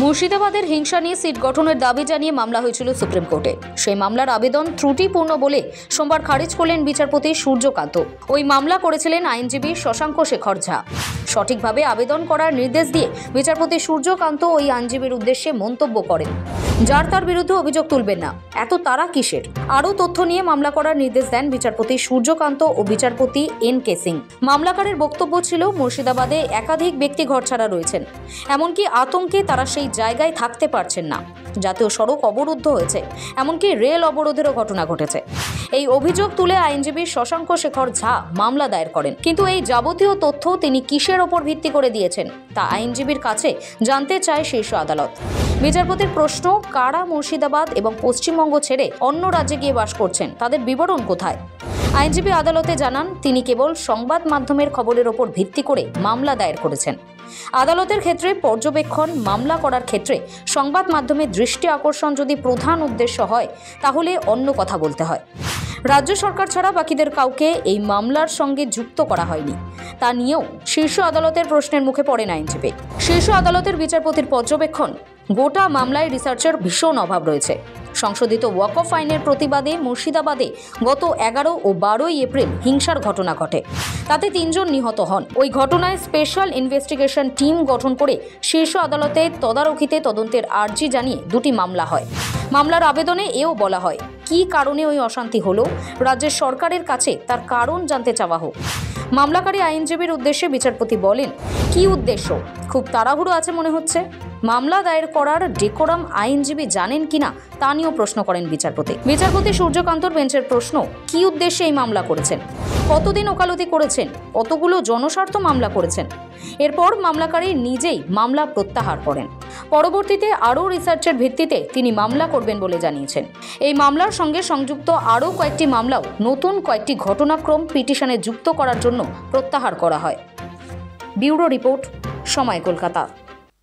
মুর্শিদাবাদের হিংসা নিয়ে সিট গঠনের দাবি জানিয়ে মামলা হয়েছিল সুপ্রিম কোর্টে। সেই মামলার আবেদন ত্রুটিপূর্ণ বলে সোমবার খারিজ করলেন বিচারপতি সূর্যকান্ত। ওই মামলা করেছিলেন আইনজীবী শশাঙ্ক শেখর ঝা। সঠিকভাবে আবেদন করার নির্দেশ দিয়ে বিচারপতি সূর্যকান্ত ওই আইনজীবীর উদ্দেশ্যে মন্তব্য করেন, যার তার বিরুদ্ধে অভিযোগ তুলবেন না, এত তারা কিসের। আরও তথ্য নিয়ে মামলা করার নির্দেশ দেন বিচারপতি সূর্যকান্ত ও বিচারপতি এন.কে. সিং। মামলাকারের বক্তব্য ছিল, মুর্শিদাবাদে একাধিক ব্যক্তি ঘরছাড়া রয়েছেন, এমনকি আতঙ্কে তারা সেই জায়গায় থাকতে পারছেন না। জাতীয় সড়ক অবরুদ্ধ হয়েছে, এমনকি রেল অবরোধেরও ঘটনা ঘটেছে। এই অভিযোগ তুলে আইনজীবী শশাঙ্ক শেখর ঝা মামলা দায়ের করেন। কিন্তু এই যাবতীয় তথ্য তিনি কিসের ওপর ভিত্তি করে দিয়েছেন তা আইনজীবীর কাছে জানতে চায় শীর্ষ আদালত। বিচারপতির প্রশ্ন, কারা মুর্শিদাবাদ এবং পশ্চিমবঙ্গ ছেড়ে অন্য রাজ্যে গিয়ে বাস করছেন, তাদের বিবরণ কোথায়? আইনজীবী আদালতে জানান, তিনি কেবল সংবাদ মাধ্যমের খবরের ওপর ভিত্তি করে মামলা দায়ের করেছেন। আদালতের ক্ষেত্রে পর্যবেক্ষণ মামলা করার ক্ষেত্রে সংবাদ মাধ্যমের দৃষ্টি আকর্ষণ যদি প্রধান উদ্দেশ্য হয়, তাহলে অন্য কথা বলতে হয়। রাজ্য সরকার ছাড়া বাকিদের কাউকে এই মামলার সঙ্গে যুক্ত করা হয়নি, তা নিয়েও শীর্ষ আদালতের প্রশ্নের মুখে পড়েন আইনজীবী। শীর্ষ আদালতের বিচারপতির পর্যবেক্ষণ, গোটা মামলায় রিসার্চের ভীষণ অভাব রয়েছে। সংশোধিত ওয়াকফ আইনের প্রতিবাদে মুর্শিদাবাদে গত 11 ও 12 এপ্রিল হিংসার ঘটনা ঘটে, তাতে 3 জন নিহত হন। ওই ঘটনায় স্পেশাল ইনভেস্টিগেশন টিম গঠন করে শীর্ষ আদালতে তদারকিতে তদন্তের আর্জি জানিয়ে 2টি মামলা হয়। মামলার আবেদনে এও বলা হয়, কী কারণে ওই অশান্তি হলো, রাজ্যের সরকারের কাছে তার কারণ জানতে চাওয়া হোক। মামলাকারী আইনজীবীর উদ্দেশ্যে বিচারপতি বলেন, কী উদ্দেশ্য? খুব তাড়াহুড়ো আছে মনে হচ্ছে। মামলা দায়ের করার ডেকোরাম আইনজীবী জানেন কিনা তা নিয়েও প্রশ্ন করেন বিচারপতি। বিচারপতি সূর্যকান্তর বেঞ্চের প্রশ্ন, কী উদ্দেশ্যে এই মামলা করেছেন, কতদিন ওকালতি করেছেন, কতগুলো জনস্বার্থ মামলা করেছেন। এরপর মামলাকারী নিজেই মামলা প্রত্যাহার করেন। পরবর্তীতে আরও রিসার্চের ভিত্তিতে তিনি মামলা করবেন বলে জানিয়েছেন। এই মামলার সঙ্গে সংযুক্ত আরও কয়েকটি মামলাও নতুন কয়েকটি ঘটনাক্রম পিটিশনে যুক্ত করার জন্য প্রত্যাহার করা হয়। ব্যুরো রিপোর্ট, সময়, কলকাতা।